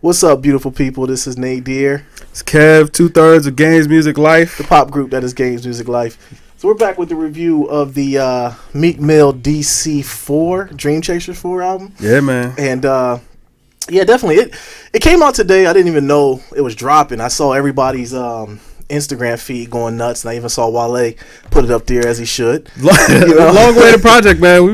What's up, beautiful people? This is Nate Deere. It's Kev, 2/3 of GamesMusicLyfe. The pop group that is GamesMusicLyfe. So we're back with the review of the Meek Mill DC4, Dream Chasers 4 album. Yeah, man. And yeah, definitely. It came out today. I didn't even know it was dropping. I saw everybody's Instagram feed going nuts, and I even saw Wale put it up there as he should. Long way to project, man.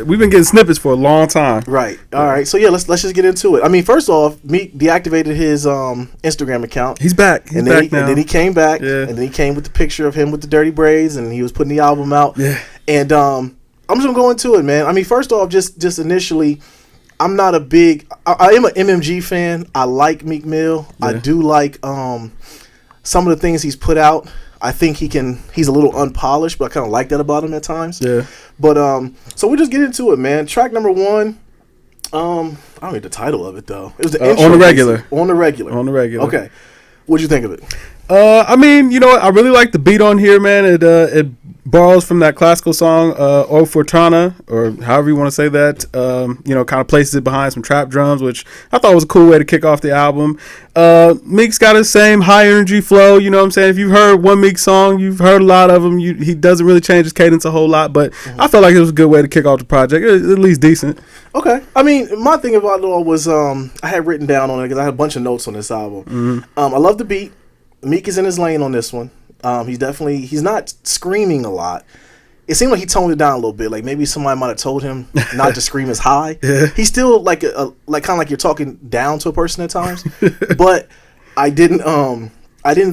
We've been getting snippets for a long time. Right. All right. So yeah, let's just get into it. I mean, first off, Meek deactivated his Instagram account. He's back. He's back now. And then he came back. Yeah. And then he came with the picture of him with the dirty braids, and he was putting the album out. Yeah. And I'm just gonna go into it, man. I mean, first off, just initially, I'm not a big. I am an MMG fan. I like Meek Mill. Yeah. I do like some of the things he's put out. I think he's a little unpolished, but I kind of like that about him at times. Yeah. But so we'll just get into it, man. Track number 1. I don't know the title of it though. It was the intro. On the regular. On the regular. On the regular. Okay. What'd you think of it? I mean, you know what? I really like the beat on here, man. It borrows from that classical song, O Fortuna, or however you want to say that. You know, kind of places it behind some trap drums, which I thought was a cool way to kick off the album. Meek's got the same high energy flow, you know what I'm saying? If you've heard one Meek song, you've heard a lot of them. He doesn't really change his cadence a whole lot, but I felt like it was a good way to kick off the project. At least decent. Okay. I mean, my thing about it all was I had written down on it because I had a bunch of notes on this album. Mm-hmm. I love the beat. Meek is in his lane on this one. He's not screaming a lot. It seemed like he toned it down a little bit. Like maybe somebody might have told him not to scream as high. Yeah. He's still like kind of like you're talking down to a person at times. But I didn't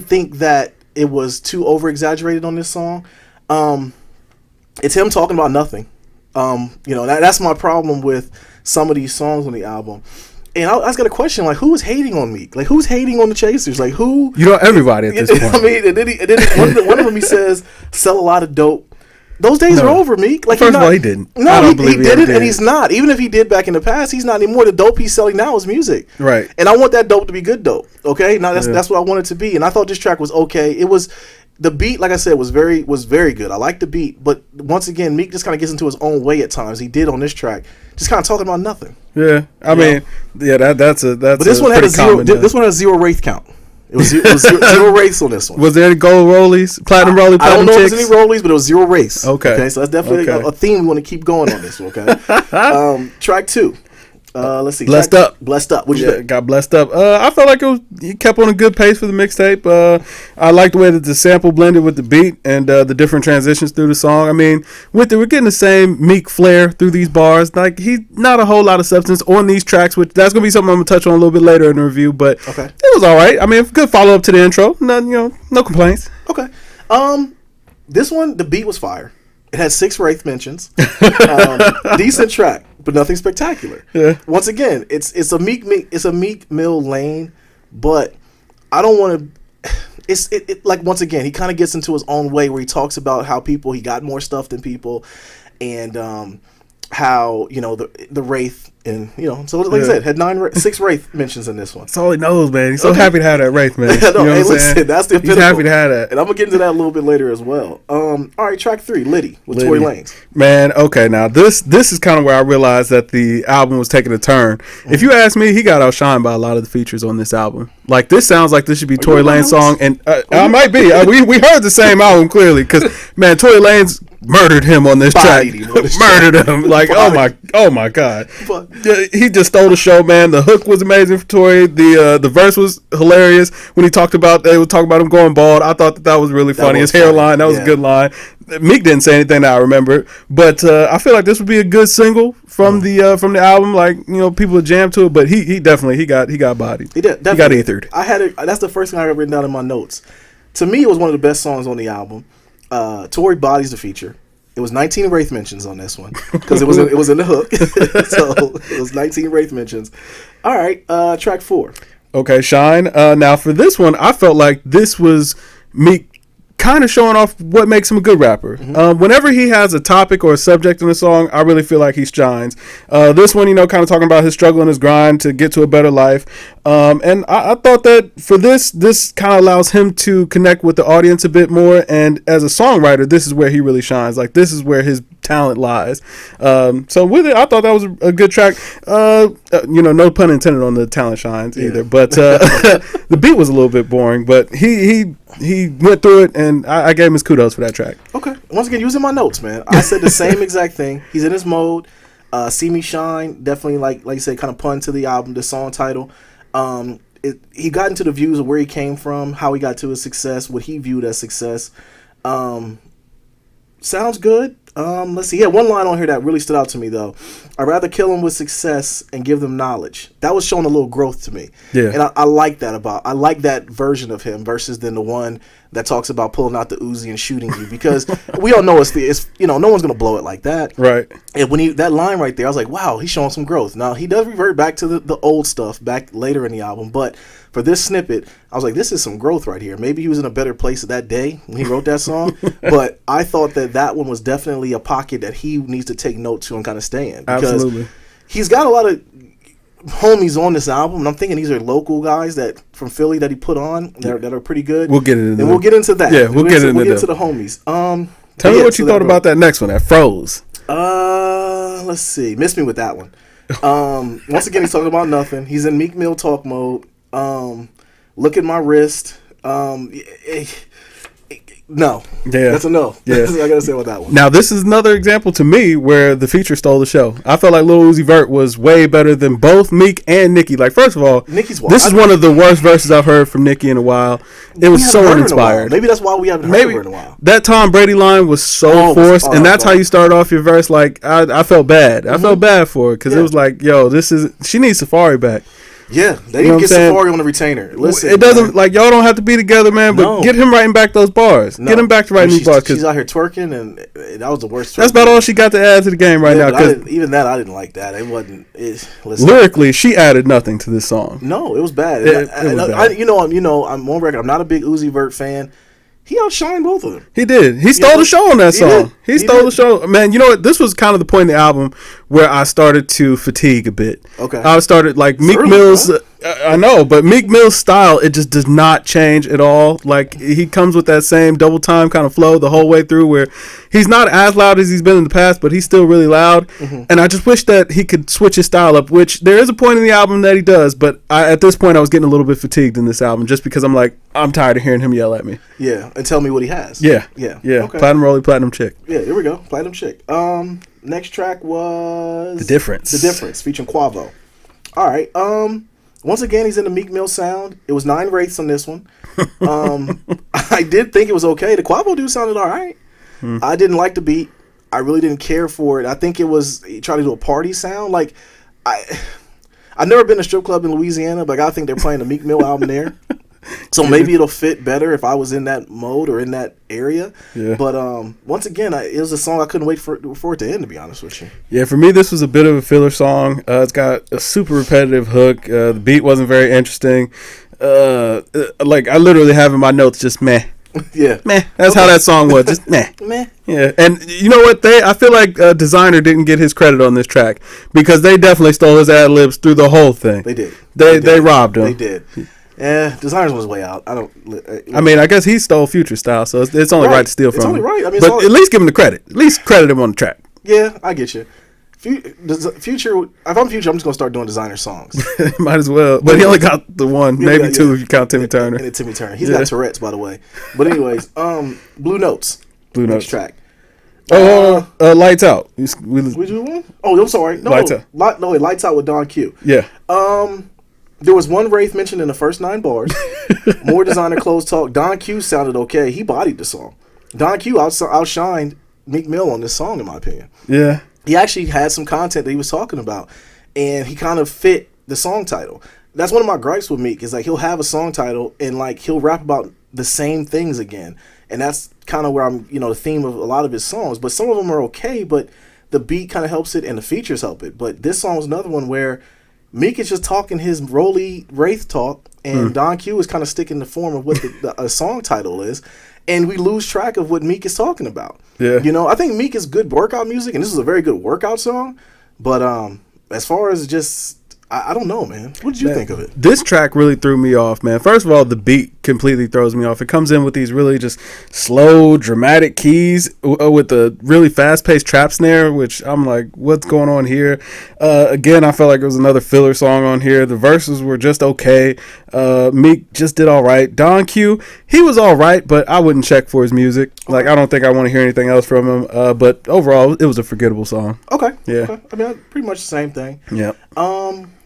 think that it was too over exaggerated on this song. It's him talking about nothing. You know, that's my problem with some of these songs on the album. And I was got a question, like, who was hating on Meek? Like, who's hating on the Chasers? Like, who? You know, everybody at this point. I mean, and then one of them, he says, sell a lot of dope. Those days are over, Meek. Like, first of all, he didn't. No, I don't believe he didn't, and he's not. Even if he did back in the past, he's not anymore. The dope he's selling now is music. Right. And I want that dope to be good dope, okay? Now, that's what I want it to be. And I thought this track was okay. It was... The beat, like I said, was very good. I like the beat, but once again, Meek just kind of gets into his own way at times. He did on this track, just kind of talking about nothing. Yeah, I mean, yeah, that's. But this one had a zero. This one had a zero wraith count. It was zero wraiths on this one. Was there any gold rollies, platinum rollies? I don't know if there's any rollies, but it was zero wraiths. Okay, so that's definitely a theme we want to keep going on this one. Okay, track 2. Let's see. Blessed Up. What'd you think? Got blessed up. I felt like he kept on a good pace for the mixtape. I liked the way that the sample blended with the beat and the different transitions through the song. I mean, we're getting the same Meek flair through these bars. Like, he's not a whole lot of substance on these tracks, which that's gonna be something I'm gonna touch on a little bit later in the review. But it was all right. I mean, good follow up to the intro. No complaints. Okay. This one, the beat was fire. It had 6 Wraith mentions. Decent track, but nothing spectacular. Yeah. Once again, it's a Meek Mill lane, but I don't want to. Like, once again, he kind of gets into his own way where he talks about how he got more stuff than people, and how, you know, the Wraith, and, you know, so like I said, had 6 Wraith mentions in this one. That's all he knows, man. He's so happy to have that Wraith, man. No, you know hey, listen, that's the pinnacle. He's happy to have that. And I'm going to get into that a little bit later as well. All right, track 3, Liddy, with Tory Lanez. Man, okay, now this is kind of where I realized that the album was taking a turn. Mm-hmm. If you ask me, he got outshined by a lot of the features on this album. Like, this sounds like this should be Tory Lanez song, and I might be. We heard the same album, clearly, because, man, Tory Lanez murdered him on this track. Murdered him. Like, oh my God. He just stole the show, man. The hook was amazing for Tory. The verse was hilarious when they would talk about him going bald. I thought that was really funny. His hairline, that was a good line. Meek didn't say anything that I remember, but I feel like this would be a good single from the album. Like, you know, people would jam to it, but he definitely got bodied. He got ethered. That's the first thing I got written down in my notes. To me, it was one of the best songs on the album. Tory bodies the feature. It was 19 Wraith mentions on this one because it was in the hook. So it was 19 Wraith mentions. All right, track 4. Okay, Shine. Now for this one, I felt like this was Meek kind of showing off what makes him a good rapper. Mm-hmm. Whenever he has a topic or a subject in a song, I really feel like he shines. This one, you know, kind of talking about his struggle and his grind to get to a better life. And I thought that for this kind of allows him to connect with the audience a bit more. And as a songwriter, this is where he really shines. Like, this is where his talent lies. So with it, I thought that was a good track. No pun intended on the talent shines either. But the beat was a little bit boring. But he went through it, and I gave him his kudos for that track. Okay. Once again, using my notes, man. I said the same exact thing. He's in his mode. See Me Shine, definitely like you said, kind of pun to the album, the song title. He got into the views of where he came from, how he got to his success, what he viewed as success. Sounds good. Let's see. Yeah, one line on here that really stood out to me though. I'd rather kill them with success and give them knowledge. That was showing a little growth to me. Yeah, and I like that I like that version of him versus than the one that talks about pulling out the Uzi and shooting you, because we all know it's no one's gonna blow it like that. Right. And when that line right there, I was like, wow, he's showing some growth. Now he does revert back to the old stuff back later in the album, but for this snippet, I was like, this is some growth right here. Maybe he was in a better place that day when he wrote that song, but I thought that one was definitely a pocket that he needs to take note to and kind of stay in. Because absolutely. He's got a lot of homies on this album, and I'm thinking these are local guys that from Philly that he put on that are pretty good. We'll get into that. We'll get into that. Yeah, we'll get into the homies. Tell me what you thought about that next one, that Froze. Let's see. Missed me with that one. Once again, he's talking about nothing. He's in Meek Mill talk mode. Look at my wrist. No. Yeah. That's a no. Yeah. That's what I gotta say about that one. Now, this is another example to me where the feature stole the show. I felt like Lil Uzi Vert was way better than both Meek and Nicki. Like, first of all, this is one of the worst verses I've heard from Nicki in a while. It was so uninspired. Maybe that's why we haven't heard her in a while. That Tom Brady line was so forced, and that's how you start off your verse. Like, I felt bad. I felt bad for her because it was like, yo, she needs Safari back. Yeah, they didn't get Safari on the retainer. Listen, it doesn't like y'all don't have to be together, man. But get him writing back those bars. No. Get him back to writing these bars. She's out here twerking, and that was the worst. That's about all she got to add to the game right now. Even that, I didn't like that. It wasn't. Lyrically, she added nothing to this song. No, it was bad. I'm on record. I'm not a big Uzi Vert fan. He outshined both of them. He did. He stole the show on that song. He stole the show. Man, you know what? This was kind of the point in the album where I started to fatigue a bit. Okay. I started like Meek Mill's. I know, but Meek Mill's style, it just does not change at all. Like, he comes with that same double time kind of flow the whole way through, where he's not as loud as he's been in the past, but he's still really loud. Mm-hmm. And I just wish that he could switch his style up, which there is a point in the album that he does, but at this point I was getting a little bit fatigued in this album just because I'm like, I'm tired of hearing him yell at me. Yeah, and tell me what he has. Yeah. Okay. Platinum Rollie, Platinum Chick. Yeah, here we go. Platinum Chick. Next track was The Difference. The Difference, featuring Quavo. All right. Once again, he's in the Meek Mill sound. It was 9 wraiths on this one. I did think it was okay. The Quavo dude sounded all right. I didn't like the beat. I really didn't care for it. I think it was he tried to do a party sound. Like, I've never been to a strip club in Louisiana, but I think they're playing the Meek Mill album there. So maybe it'll fit better if I was in that mode or in that area. Yeah. But once again, it was a song I couldn't wait for it to end, to be honest with you. Yeah, for me, this was a bit of a filler song. It's got a super repetitive hook. The beat wasn't very interesting. Like, I literally have in my notes just meh. Yeah. Meh. That's how that song was. Just meh. Meh. Yeah. And you know what? I feel like Designer didn't get his credit on this track because they definitely stole his ad libs through the whole thing. They did. They robbed him. They did. Yeah, Designer's was way out. I mean, I guess he stole Future style, so it's only right to steal from him. It's only right. I mean, but at least give him the credit. At least credit him on the track. Yeah, I get you. Future. If I'm Future, I'm just gonna start doing Designer songs. Might as well. But he only got the one, maybe two if you count Timmy Turner. And Timmy Turner. He's got Tourette's, by the way. But anyways, Blue Notes. Next track. Lights Out. We do one? Oh, I'm sorry. No, Lights Out. Lights Out with Don Q. Yeah. There was one wraith mentioned in the first 9 bars. More Designer clothes talk. Don Q sounded okay. He bodied the song. Don Q outshined Meek Mill on this song, in my opinion. Yeah. He actually had some content that he was talking about, and he kind of fit the song title. That's one of my gripes with Meek, is like he'll have a song title and like he'll rap about the same things again. And that's kind of where I'm, the theme of a lot of his songs. But some of them are okay, but the beat kind of helps it and the features help it. But this song was another one where Meek is just talking his Rollie Wraith talk, and Don Q is kind of sticking the form of what the song title is, and we lose track of what Meek is talking about. Yeah, I think Meek is good workout music, and this is a very good workout song. But as far as just I don't know, man. What did you think of it? This track really threw me off, man. First of all, the beat completely throws me off. It comes in with these really just slow, dramatic keys with the really fast-paced trap snare, which I'm like, what's going on here? Again, I felt like it was another filler song on here. The verses were just okay. Meek just did all right. Don Q, he was all right, but I wouldn't check for his music. Like, I don't think I want to hear anything else from him. But overall, it was a forgettable song. Okay. Yeah. Okay. I mean, pretty much the same thing. Yeah.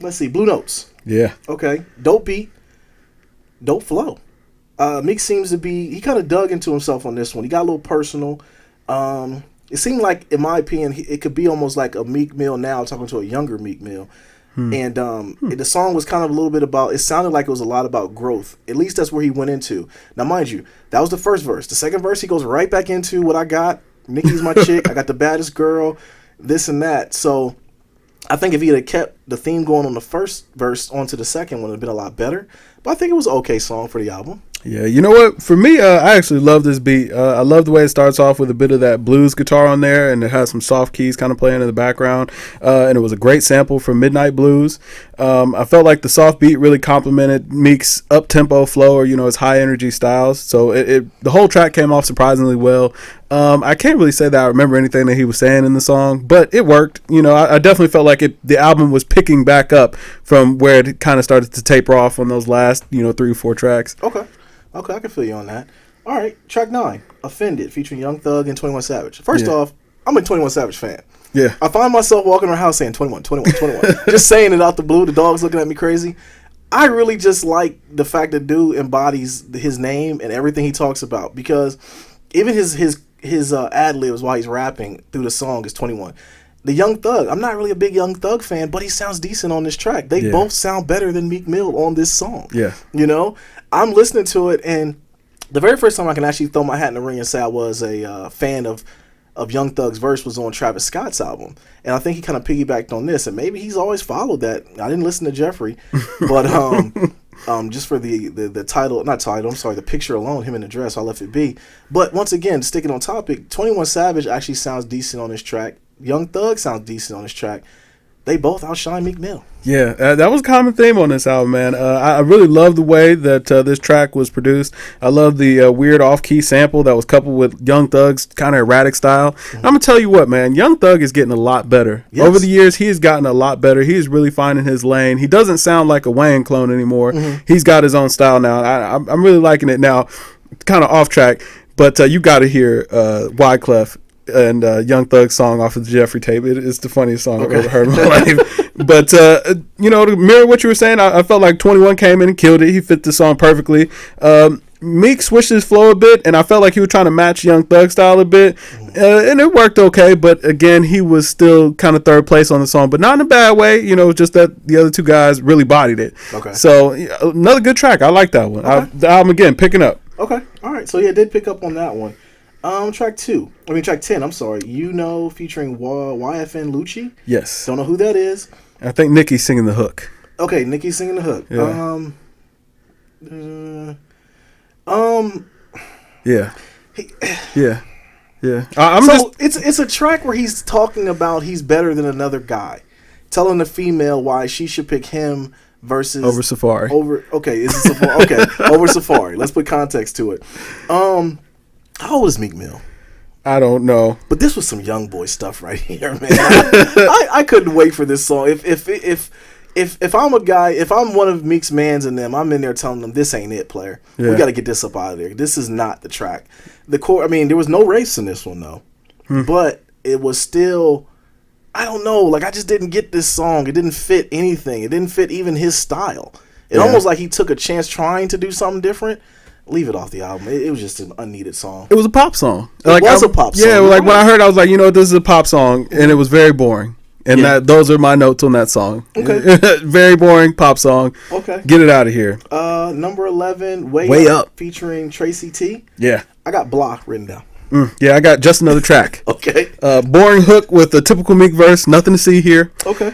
Let's see. Blue Notes. Yeah. Okay. Dope beat. Dope flow. Meek seems to be, he kind of dug into himself on this one. He got a little personal. It seemed like, in my opinion, it could be almost like a Meek Mill now talking to a younger Meek Mill. And the song was kind of a little bit about, it sounded like it was a lot about growth. At least that's where he went into. Now, mind you, that was the first verse. The second verse, he goes right back into what I got. Nicki's my chick. I got the baddest girl. This and that. So I think if he had kept the theme going on the first verse onto the second one, it would have been a lot better. But I think it was an okay song for the album. Yeah, you know what? For me, I actually love this beat. I love the way it starts off with a bit of that blues guitar on there, and it has some soft keys kind of playing in the background. And it was a great sample from Midnight Blues. I felt like the soft beat really complemented Meek's up-tempo flow, or his high-energy styles. So the whole track came off surprisingly well. I can't really say that I remember anything that he was saying in the song, but it worked. I definitely felt like the album was picking back up from where it kind of started to taper off on those last 3 or 4 tracks. Okay, I can feel you on that. All right, track 9, Offended, featuring Young Thug and 21 Savage. First off, I'm a 21 Savage fan. Yeah. I find myself walking around the house saying 21, 21, 21. Just saying it out the blue. The dog's looking at me crazy. I really just like the fact that dude embodies his name and everything he talks about, because even his ad-libs while he's rapping through the song is 21. The Young Thug, I'm not really a big Young Thug fan, but he sounds decent on this track. They both sound better than Meek Mill on this song. Yeah. I'm listening to it, and the very first time I can actually throw my hat in the ring and say I was a fan of Young Thug's verse was on Travis Scott's album. And I think he kind of piggybacked on this, and maybe he's always followed that. I didn't listen to Jeffrey, but just for the title, not title, I'm sorry, the picture alone, him in the dress, I left it be. But once again, sticking on topic, 21 Savage actually sounds decent on this track. Young Thug sounds decent on this track. They both outshine Meek Mill. Yeah, that was a common theme on this album, man. I really love the way that this track was produced. I love the weird off-key sample that was coupled with Young Thug's kind of erratic style. Mm-hmm. I'm going to tell you what, man. Young Thug is getting a lot better. Yes. Over the years, he has gotten a lot better. He is really finding his lane. He doesn't sound like a Wayne clone anymore. Mm-hmm. He's got his own style now. I'm really liking it now. Kind of off track, but you got to hear Wyclef and Young Thug's song off of the Jeffrey tape. It's the funniest song I've ever heard in my life. But to mirror what you were saying, I felt like 21 came in and killed it. He fit the song perfectly. Meek switched his flow a bit, and I felt like he was trying to match Young Thug style a bit, and it worked okay. But again, he was still kind of third place on the song, but not in a bad way. Just that the other two guys really bodied it. Okay. So another good track. I like that one. Okay. The album again picking up. Okay. All right. So yeah, did pick up on that one. Track 10, I'm sorry. Featuring YFN Lucci. Yes. Don't know who that is. I think Nicki's singing the hook. Okay, Nicki's singing the hook. Yeah. Yeah. It's a track where he's talking about he's better than another guy, telling the female why she should pick him versus over Safari. Over Safari. Let's put context to it. How old is Meek Mill? I don't know. But this was some young boy stuff right here, man. I couldn't wait for this song. If I'm a guy, if I'm one of Meek's mans and them, I'm in there telling them this ain't it, player. Yeah. We got to get this up out of there. This is not the track. There was no race in this one though, but it was still. I don't know. Like I just didn't get this song. It didn't fit anything. It didn't fit even his style. It almost like he took a chance trying to do something different. Leave it off the album. It was just an unneeded song. It was a pop song. It was a pop song. Yeah, like when I heard it, I was like, this is a pop song, and it was very boring. And those are my notes on that song. Okay. Very boring pop song. Okay. Get it out of here. Number 11, Way Up, featuring Tracy T. Yeah. I got Blah written down. Yeah, I got just another track. Okay. Boring hook with a typical Meek verse. Nothing to see here. Okay.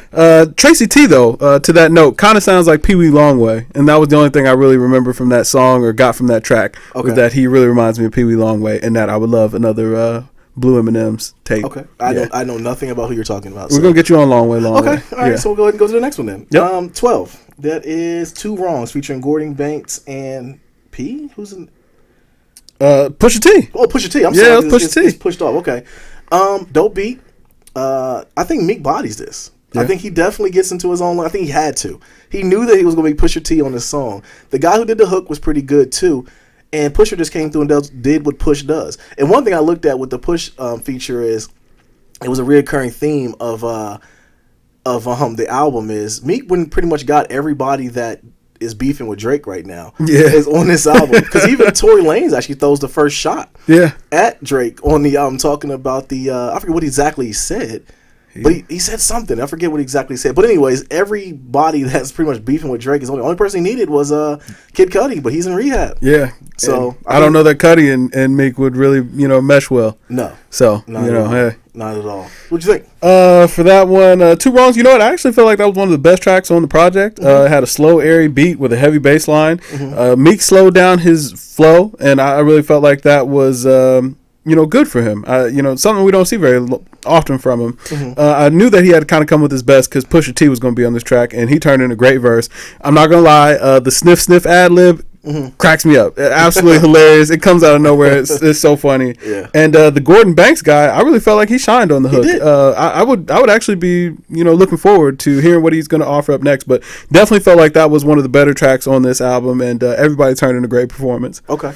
Tracy T, though, to that note, kind of sounds like Pee Wee Longway. And that was the only thing I really remember from that song or got from that track. Okay. Was that he really reminds me of Pee Wee Longway, and that I would love another Blue M&M's tape. Okay, I know nothing about who you're talking about. We're gonna get you on Long Way Long. Okay, all right. So we'll go ahead and go to the next one then. Yep. 12. That is Two Wrongs featuring Gordon Banks and P. Who's in? Pusha T. Oh, Pusha T. I'm sorry. Yeah, Pusha T. It's pushed off. Okay. Dope beat. I think Meek bodies this. Yeah. I think he definitely gets into his own line. I think he had to. He knew that he was going to be Pusha T on this song. The guy who did the hook was pretty good too. And Pusha just came through and did what Push does. And one thing I looked at with the Push feature is it was a reoccurring theme of the album is Meek pretty much got everybody that is beefing with Drake right now is on this album. Because even Tory Lanez actually throws the first shot at Drake on the album talking about the I forget what exactly he said. But he said something. I forget what exactly he said. But anyways, everybody that's pretty much beefing with Drake is the only person he needed was Kid Cudi, but he's in rehab. Yeah. So I don't know that Cudi and Meek would really, mesh well. No. So, hey. Not at all. What'd you think? For that one, Two Wrongs, you know what? I actually feel like that was one of the best tracks on the project. It had a slow, airy beat with a heavy bass line. Meek slowed down his flow, and I really felt like that was good for him. Something we don't see very often from him. I knew that he had to kind of come with his best because Pusha T was going to be on this track, and he turned in a great verse. I'm not going to lie, the sniff ad lib cracks me up. Absolutely hilarious. It comes out of nowhere. It's so funny. Yeah. And the Gordon Banks guy, I really felt like he shined on the hook. I would actually be looking forward to hearing what he's going to offer up next. But definitely felt like that was one of the better tracks on this album, and everybody turned in a great performance. Okay.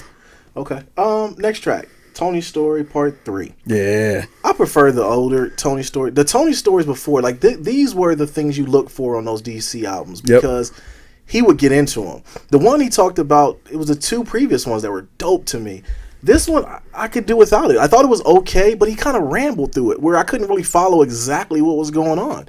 Next track. Tony Story Part 3. Yeah. I prefer the older Tony Story. The Tony Stories before, like these were the things you look for on those DC albums because he would get into them. The one he talked about, it was the two previous ones that were dope to me. This one, I could do without it. I thought it was okay, but he kind of rambled through it where I couldn't really follow exactly what was going on.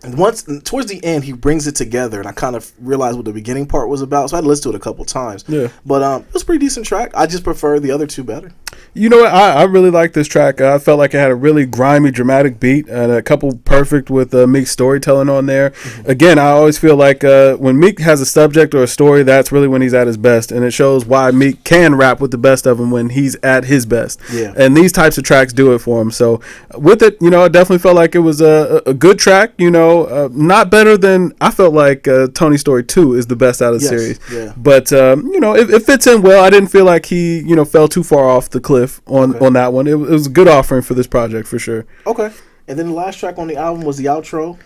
Towards the end, he brings it together, and I kind of realized what the beginning part was about, so I had to listen to it a couple times. Yeah. But it was a pretty decent track. I just prefer the other two better. You know what? I really like this track. I felt like it had a really grimy, dramatic beat and a couple perfect with Meek's storytelling on there. Again, I always feel like when Meek has a subject or a story, that's really when he's at his best, and it shows why Meek can rap with the best of them when he's at his best. Yeah. And these types of tracks do it for him. So with it, I definitely felt like it was a good track, not better than, I felt like Tony Story 2 is the best out of the series. Yeah. But, it fits in well. I didn't feel like he, fell too far off the cliff on that one. It was a good offering for this project for sure. Okay. And then the last track on the album was the outro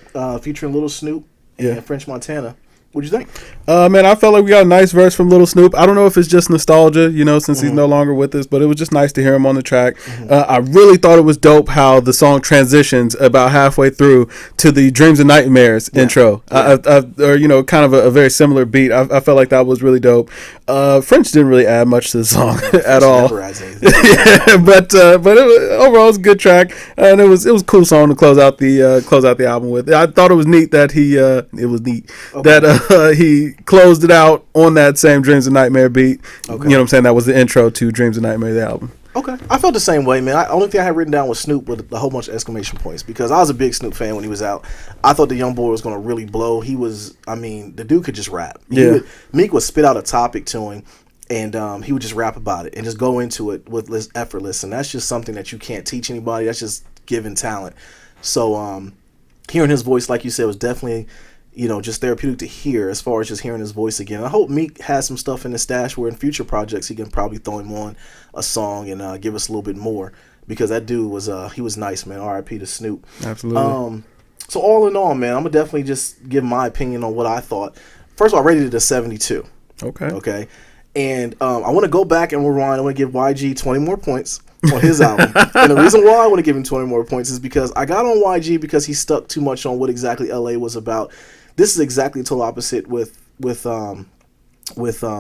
featuring Little Snoop and French Montana. What'd you think? Man, I felt like we got a nice verse from Little Snoop. I don't know if it's just nostalgia, since he's no longer with us, but it was just nice to hear him on the track. I really thought it was dope how the song transitions about halfway through to the Dreams and Nightmares intro. Or kind of a very similar beat. I felt like that was really dope. French didn't really add much to the song at all. Never adds anything. but overall, it's a good track, and it was a cool song to close out the album with. I thought it was neat that he closed it out on that same Dreams and Nightmare beat. Okay. You know what I'm saying? That was the intro to Dreams and Nightmare, the album. Okay. I felt the same way, man. Only thing I had written down was Snoop with a whole bunch of exclamation points because I was a big Snoop fan when he was out. I thought the young boy was going to really blow. The dude could just rap. Meek would spit out a topic to him, and he would just rap about it and just go into it with effortless. And that's just something that you can't teach anybody. That's just given talent. So hearing his voice, like you said, was definitely just therapeutic to hear as far as just hearing his voice again. I hope Meek has some stuff in the stash where in future projects he can probably throw him on a song and give us a little bit more because that dude was he was nice, man. R.I.P. to Snoop. Absolutely. So all in all, man, I'm gonna definitely just give my opinion on what I thought. First of all, I rated it a 72. Okay. And I want to go back and rewind. I want to give YG 20 more points on his album. And the reason why I want to give him 20 more points is because I got on YG because he stuck too much on what exactly LA was about. This is exactly the total opposite with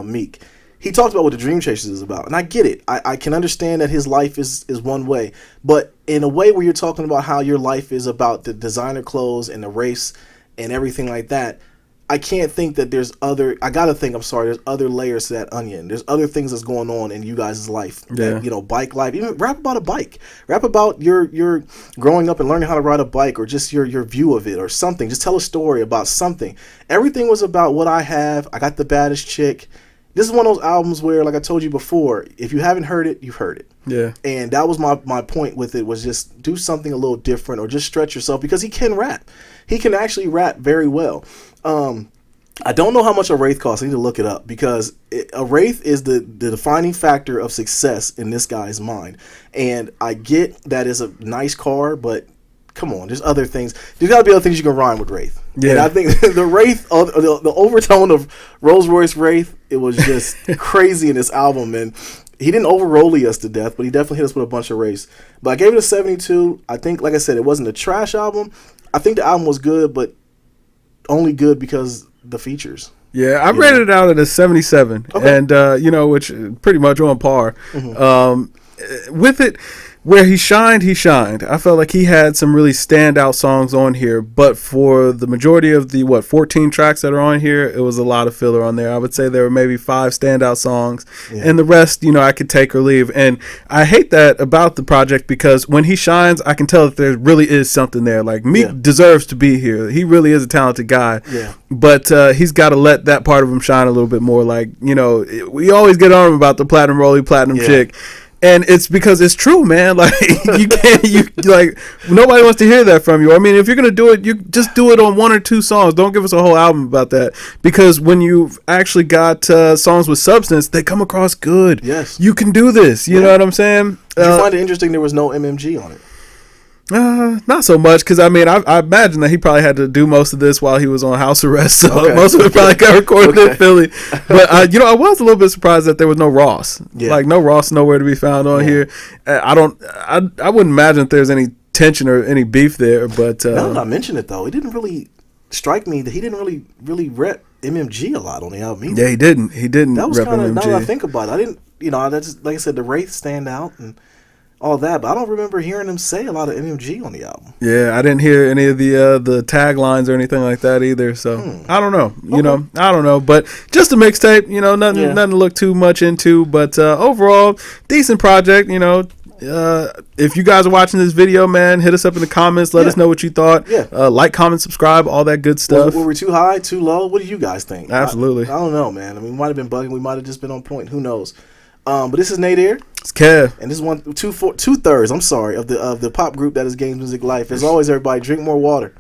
Meek. He talked about what the Dream Chasers is about, and I get it. I can understand that his life is one way, but in a way where you're talking about how your life is about the designer clothes and the race and everything like that, I can't think that there's other layers to that onion. There's other things that's going on in you guys' life. Yeah. Bike life. Even rap about a bike. Rap about your growing up and learning how to ride a bike or just your view of it or something. Just tell a story about something. Everything was about what I have. I got the baddest chick. this is one of those albums where, like I told you before, if you haven't heard it, you've heard it. Yeah. And that was my point with it, was just do something a little different or just stretch yourself, because he can rap. He can actually rap very well. I don't know how much a Wraith costs. I need to look it up, because a Wraith is the defining factor of success in this guy's mind. And I get that it's a nice car, but come on, there's other things. There's got to be other things you can rhyme with Wraith. Yeah. And I think the Wraith, the overtone of Rolls Royce Wraith, it was just crazy in this album. And he didn't over-rolly us to death, but he definitely hit us with a bunch of Wraiths. But I gave it a 72. I think, like I said, it wasn't a trash album. I think the album was good, but only good because the features. Yeah, I rated it out at a 77, okay. And which pretty much on par. Mm-hmm. With it, where he shined. I felt like he had some really standout songs on here, but for the majority of the 14 tracks that are on here, it was a lot of filler on there. I would say there were maybe 5 standout songs, and the rest, I could take or leave. And I hate that about the project, because when he shines, I can tell that there really is something there. Like, Meek deserves to be here. He really is a talented guy. Yeah. But he's got to let that part of him shine a little bit more. Like, we always get on him about the platinum rollie, platinum chick. And it's because it's true, man. Like, nobody wants to hear that from you. I mean, if you're going to do it, you just do it on 1 or 2 songs. Don't give us a whole album about that. Because when you've actually got songs with substance, they come across good. Yes. You can do this. You know what I'm saying? Did you find it interesting there was no MMG on it? Not so much, because I imagine that he probably had to do most of this while he was on house arrest, so most of it probably got recorded in Philly. But I was a little bit surprised that there was no Ross. Like, no Ross nowhere to be found on here. I wouldn't imagine if there's any tension or any beef there. But now that I mention it, though, it didn't really strike me that he didn't really rep MMG a lot on the album either. Yeah, he didn't. That was kind of, now that I think about it, I didn't. That's, like I said, the Wraiths stand out and all that, but I don't remember hearing him say a lot of MMG on the album. Yeah, I didn't hear any of the taglines or anything like that either. So I don't know. I don't know. But just a mixtape. Nothing to look too much into. But overall, decent project. If you guys are watching this video, man, hit us up in the comments. Let us know what you thought. Like, comment, subscribe, all that good stuff. Were we too high, too low? What do you guys think? Absolutely. I don't know, man. We might have been bugging. We might have just been on point. Who knows? But this is Nadir. It's Kev. And this is 2/3, I'm sorry, of the pop group that is GamesMusicLyfe. As always, everybody, drink more water.